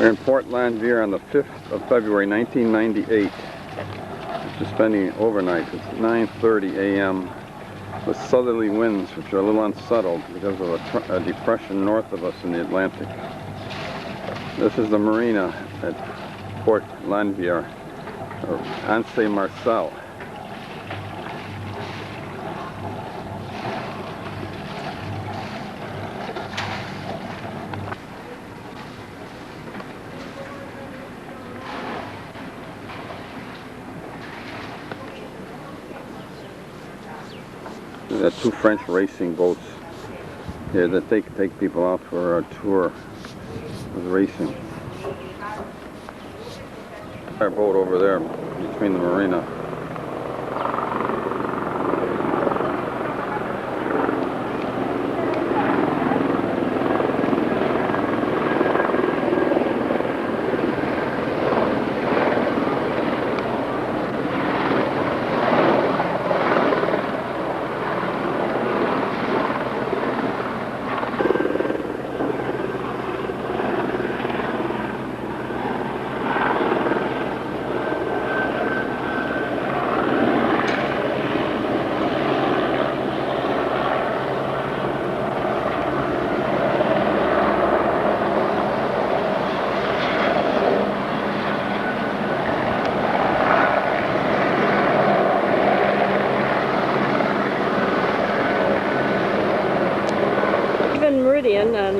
We're in Port Lanvier on the 5th of February, 1998. Just spending overnight. It's 9:30 a.m. with southerly winds, which are a little unsettled because of a depression north of us in the Atlantic. This is the marina at Port Lanvier, or Anse Marcel. There are two French racing boats here that take people out for a tour of racing. Our boat over there between the marina.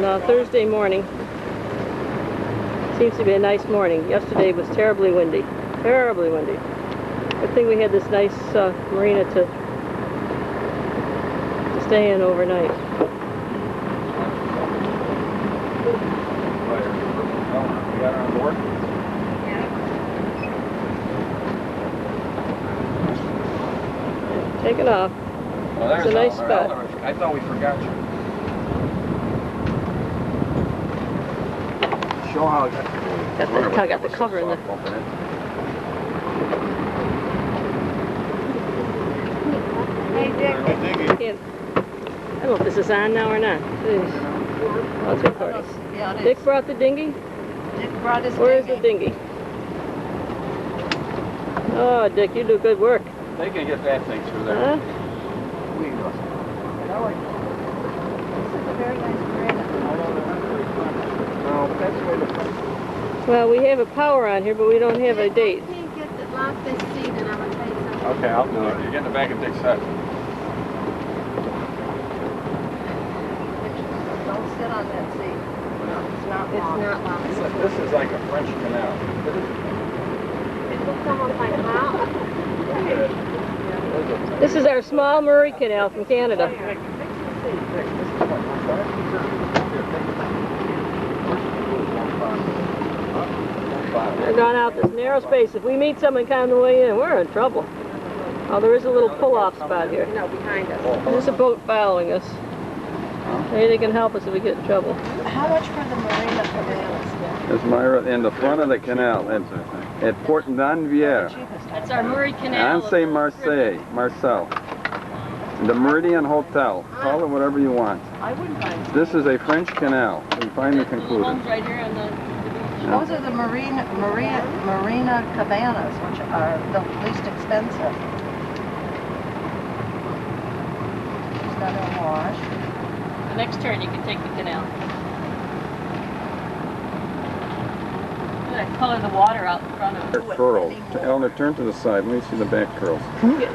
On Thursday morning. Seems to be a nice morning. Yesterday was terribly windy. Terribly windy. Good thing we had this nice marina to stay in overnight. We got her on board? Yeah. Take it off. Well, it's a nice spot. I thought we forgot you. Show how it got the cover in there. Hey, Dick. I don't know if this is on now or not. Oh, it's recording. Yeah, it is. Dick brought the dinghy? Dick brought his Where is the dinghy? Oh, Dick, you do good work. They can get that thing through there. Huh? This is a very nice marina. No, that's where the... Well, we have a power on here, but we don't have a date. I can't get the lock this seat, and I'm going to tell you something. Okay, I'll do it. You get in the back of Dick's head. Don't sit on that seat. It's not long. It's not long. This is like a French canal. It looks almost like a house. This is our small Murray Canal from Canada. We're going out this narrow space. If we meet someone coming the way in, we're in trouble. Oh, there is a little pull-off spot here. No, behind us. There's a boat following us. Maybe they can help us if we get in trouble. How much for the marina cabanas? There's Myra in the front of the canal at Port Lanvier. That's our Murray Canal. Anse Marcel. The Meridian Hotel. Call it whatever you want. I wouldn't mind. This is a French canal. We finally concluded. Homes right here on the Those are the marina cabanas, which are the least expensive. It's got a wash. The next turn you can take the canal. Look at that color of the water out in front of it. Curls. Eleanor, turn to the side. Let me see the back curls.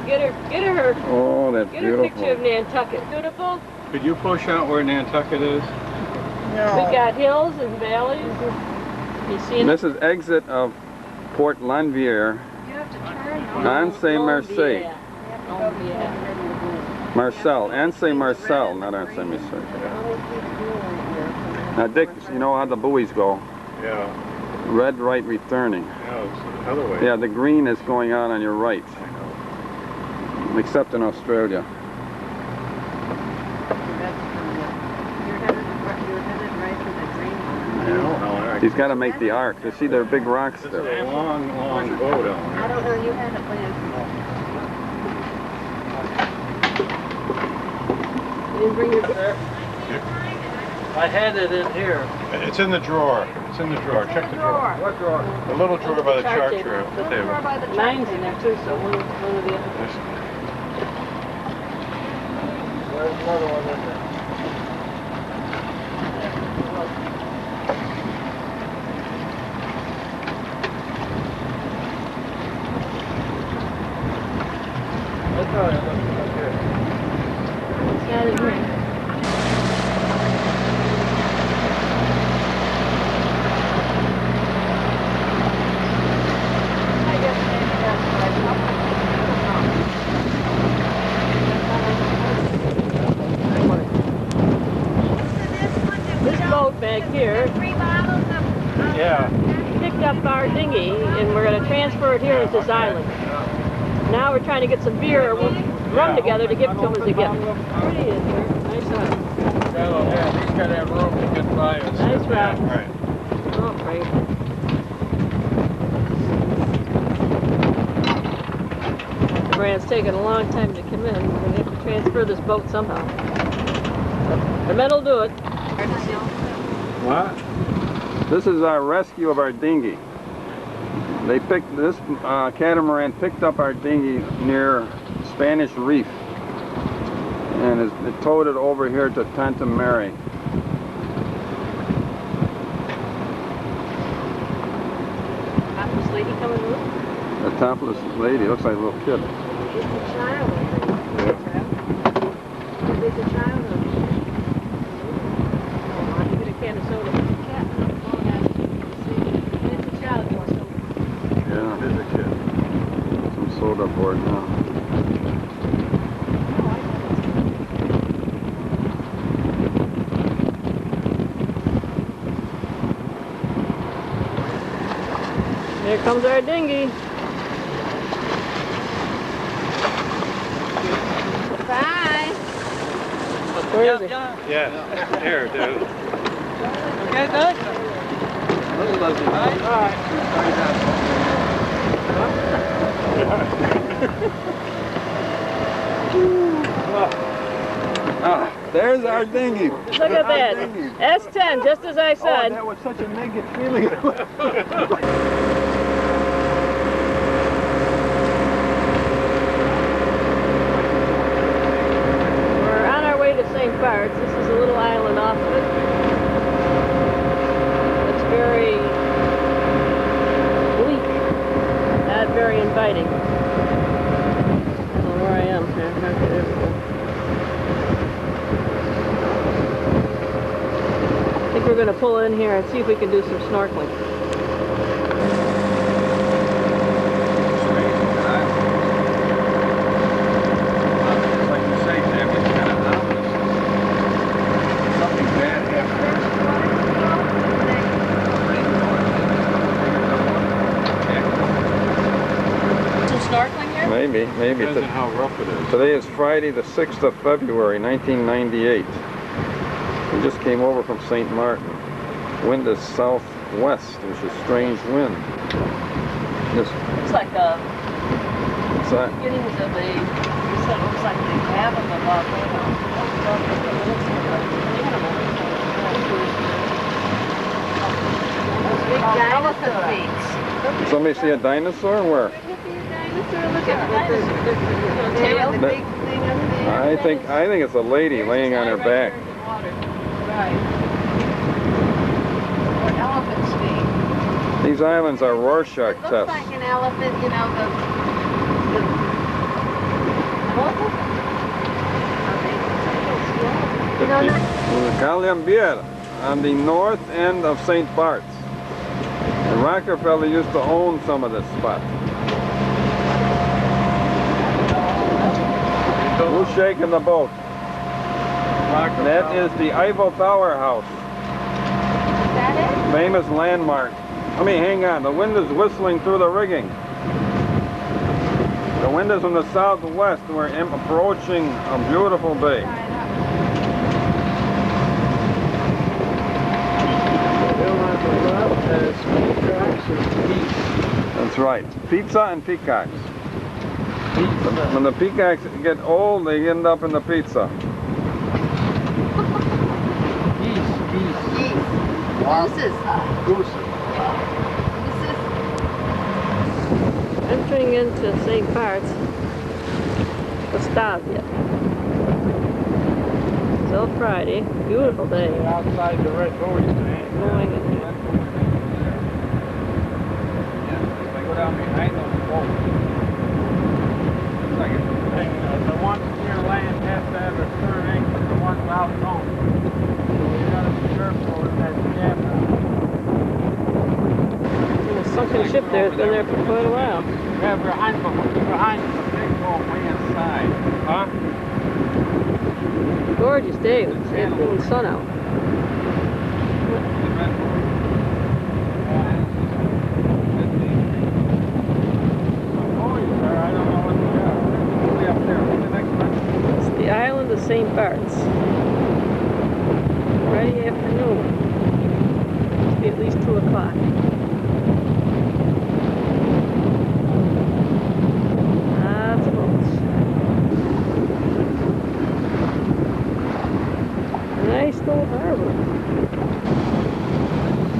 Get her. Oh, that's Get her picture of beautiful. Nantucket. Beautiful. Could you push out where Nantucket is? No. We got hills and valleys. You see This is exit of Port Lanvier. You have to turn. Anse Marcel. Marcel. Anse Marcel, not Anse Marcel. Now, Dick, you know how the buoys go? Yeah. Red, right, returning. No, it's the other way. Yeah, the green is going out on your right, except in Australia. He's got to make the arc. You see, there are big rocks This there. is a long, long boat out I don't know, you had it planned. You didn't bring your I had it in here. It's in the drawer. It's in the drawer. Check the drawer. What drawer? The little drawer by the chart table. table. The drawer by the chart Mine's in table. there too, so one of the other. There's another one in there. That's all right, look here. It's not in here. I guess maybe that's This boat back here Yeah. picked up our dinghy, and we're going to transfer it here as this island. Now we're trying to get some beer or rum together to give to them as a gift. Pretty is here. Nice rock. Yeah, he's got to have room to get by us. Nice rock. Yeah, right. Oh, great. The brand's taken a long time to come in. We're going to have to transfer this boat somehow. The men will do it. What? This is our rescue of our dinghy. They picked this catamaran picked up our dinghy near Spanish Reef, and it towed it over here to Tanta Mary. Topless lady coming with? The topless lady looks like a little kid. It's a child. It's a child. You get a can of soda. It's a child who wants soda. Yeah, There's a kid. some soda aboard now. Here comes our dinghy. Bye. Where is it? Yeah. Here, dude. Ah, there's our dinghy. Look at that. S10, just as I said. that was such a negative feeling. We're on our way to St. Bart's. This is a little island off of it. It's very bleak, not very inviting. I don't know where I am. Okay, there we go. I think we're going to pull in here and see if we can do some snorkeling. Like you say, Jim, it's kind of ominous. Something bad happened. Some snorkeling here? Maybe. Depends on how rough it is. Today is Friday, the 6th of February, 1998. We just came over from St. Martin. Wind is southwest, which is strange wind. Just, Looks like a what's that? beginnings of a, you said it looks like the cab of a volcano. Big dinosaur feet. Somebody see a dinosaur? Where? Look at the tail, the big thing up there. I think it's a lady laying on her back. Right. Or elephant's feet. These islands are Rorschach It looks tests. like an elephant, you know, the Calambir, on the north end of St. Bart's. And Rockefeller used to own some of this spot. Who's shaking the boat? That is the Eiffel Tower House. Is that it? Famous landmark. I mean, hang on, the wind is whistling through the rigging. The wind is from the southwest. We're approaching a beautiful bay. That's right. Pizza and peacocks. When the peacocks get old, they end up in the pizza. Geese. Gooses. Gooses. Entering into St. Bart's, Gustavia. Still Friday, beautiful day. Outside the red door used to hang. Going in here. Yeah, they go down behind those poles. It's like a thing. The ones near land have to have a stern anchor. The ones out don't. So you gotta be careful with that gap. The sunken ship there has been there for quite a while. Yeah, behind the big pole way inside. Huh? Gorgeous day with the sun out. It's the island of St. Bart's. Friday afternoon. Must be at least 2 o'clock. Lots of boats. Nice little harbor.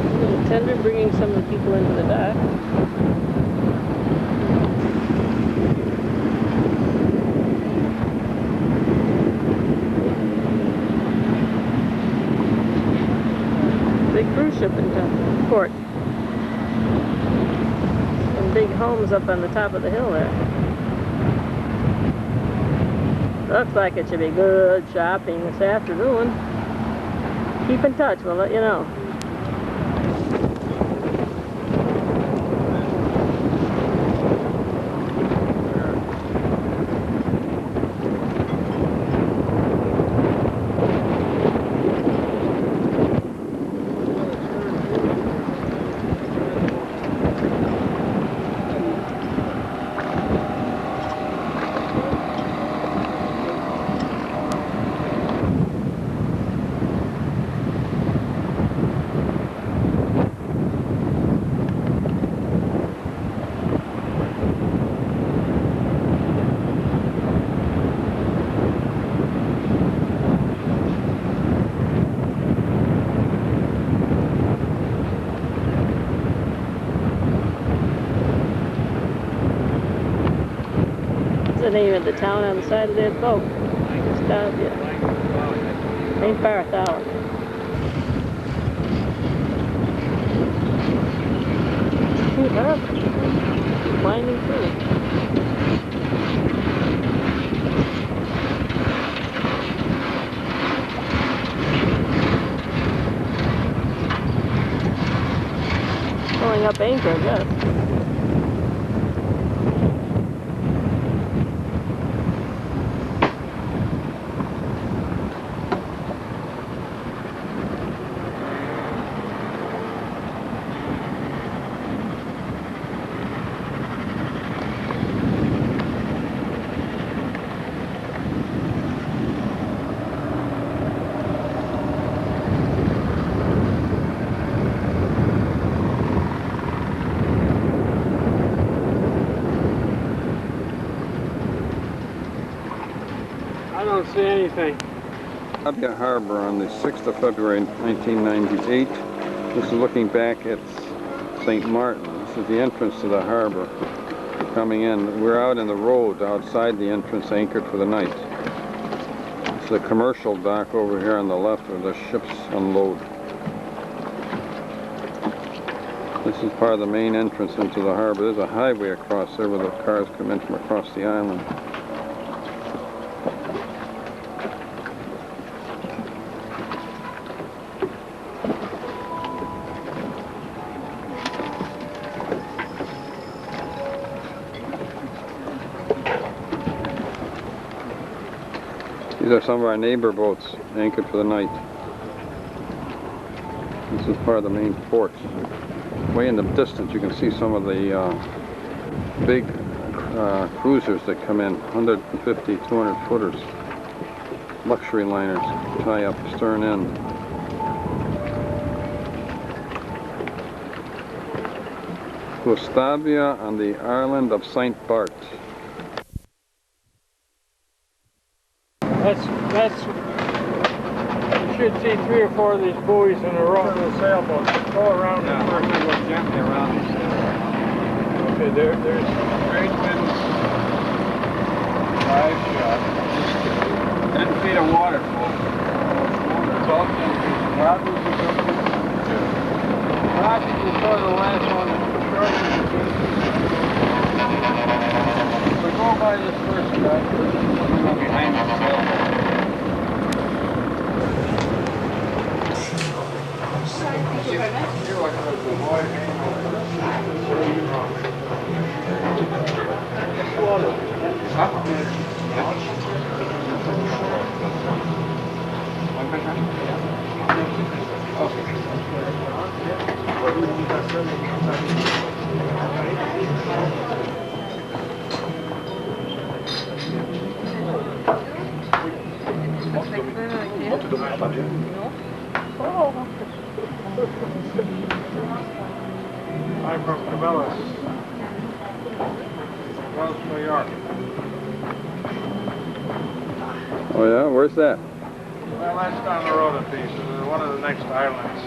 A little tender bringing some of the people into the dock. Big cruise ship in port. Some big homes up on the top of the hill there. Looks like it should be good shopping this afternoon. Keep in touch, we'll let you know. The name of the town on the side of that boat. Gustavia. St. Barth Island. Cute harbor. Winding through. Pulling up anchor, I guess. I don't see anything. Gustavia Harbor on the 6th of February 1998. This is looking back at St. Martin. This is the entrance to the harbor coming in. We're out in the road outside the entrance anchored for the night. It's a commercial dock over here on the left where the ships unload. This is part of the main entrance into the harbor. There's a highway across there where the cars come in from across the island. These are some of our neighbor boats anchored for the night. This is part of the main port. Way in the distance you can see some of the big cruisers that come in, 150, 200 footers. Luxury liners tie up the stern end. Gustavia on the island of St. Barth. That's should see 3 or 4 of these buoys in a row in the sailboat. Go around and first and go gently around these sailboats. Okay, there's great winds. 5 shot. 10 feet of water flow. It's all 10 feet. Rapids is up here. Rapids is sort of the last one. So go by this first guy. Behind the sailboat. I'm from Cabela's, Wells, New York. Oh yeah, where's that? Well, that's down the road a piece. It's one of the next islands.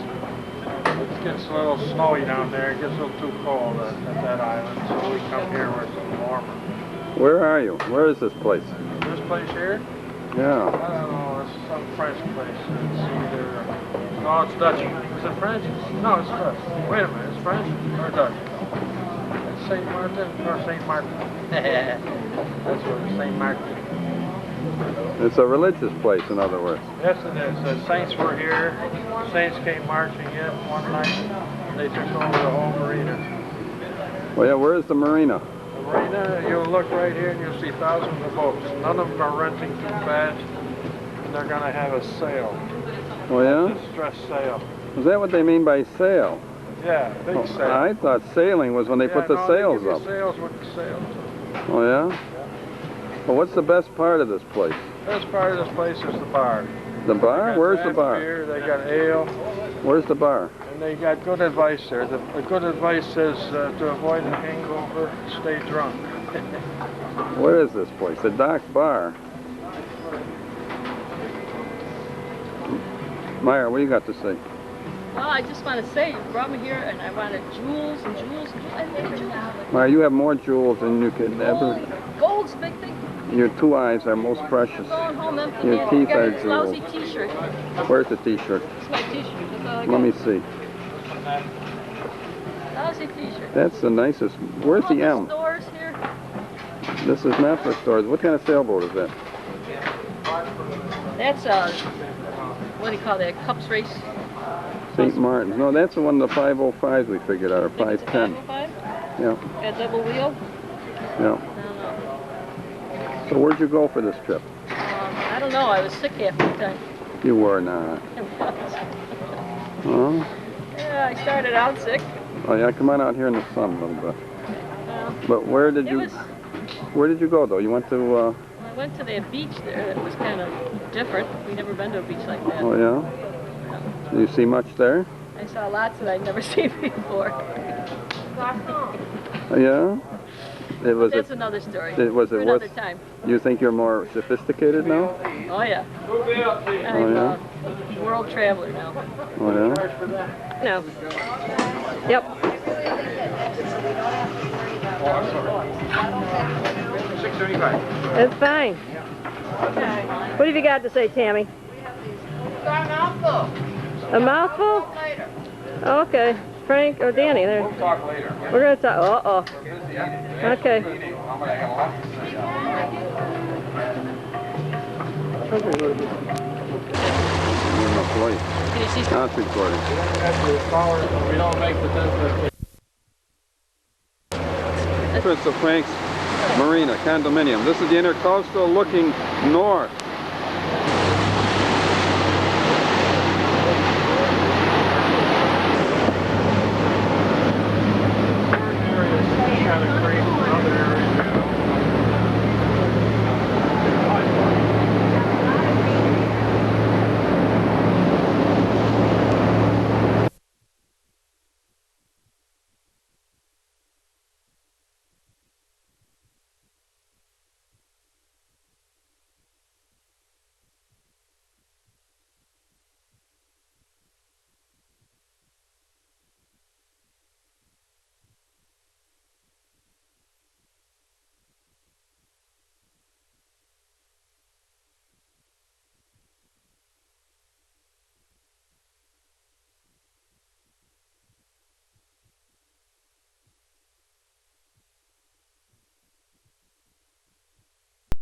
It gets a little snowy down there. It gets a little too cold at that island, so we come here where it's a little warmer. Where are you? Where is this place? This place here? Yeah. I don't know. It's some French place. It's either... No, it's Dutch. Is it French? No, it's Dutch. Wait a minute. It's French or Dutch? It's St. Martin or St. Martin? That's what it's St. Martin. It's a religious place, in other words. Yes, it is. The saints were here. Saints came marching in one night. They took over the whole marina. Well, yeah, where is the marina? The marina, you'll look right here and you'll see thousands of boats. None of them are renting too fast. And they're going to have a sail. Oh, yeah? Distress sail. Is that what they mean by sail? Yeah, big sail. I thought sailing was when they put the sails they give up. you sails with the sails. Oh, yeah? Well, what's the best part of this place? The best part of this place is the bar. The bar? Where's the Draft bar? Beer, they got ale, Where's the bar? and they got good advice there. The good advice says to avoid a hangover, stay drunk. Where is this place? The Dock Bar. Meyer, what do you got to say? Well, I just want to say, you brought me here and I wanted jewels and jewels and jewels. I love jewels. Meyer, you have more jewels than you could ever... Gold's a big thing. Your 2 eyes are most precious. I'm going home empty. Your handed. teeth I got are this lousy jewels. t-shirt. Where's the t-shirt? It's my t-shirt. That's all I got. Let me see. Lousy t-shirt. That's the nicest. Where's All the the M? stores here. This is not for stores. What kind of sailboat is that? That's what do you call that? Cups race. St. Martin's. No, that's the one, the 505s we figured out, or Think it's a 510. 505? Yeah, Got double wheel? yeah. I don't know. So where'd you go for this trip? I don't know. I was sick half the time. You were not. Huh? Yeah, I started out sick. Oh yeah, come on out here in the sun a little bit. Well, But where did it you? was, Where did you go though? You went to? I went to the beach there that was kind of different. We never been to a beach like that. Oh yeah. Did you see much there? I saw lots that I'd never seen before. Oh, yeah. It was. That's another story. It was. For It another was. time. You think you're more sophisticated now? Oh yeah. I'm a world traveler now. Oh yeah. No. Yep. It's fine. What have you got to say, Tammy? Got a mouthful. A mouthful? Later. Okay. Frank or Danny there. We'll talk later. We're gonna talk. Uh-oh. Okay. Can you see? Now it's recording. We don't make the 10-foot. It's the Frank's Marina condominium. This is the intercoastal looking north.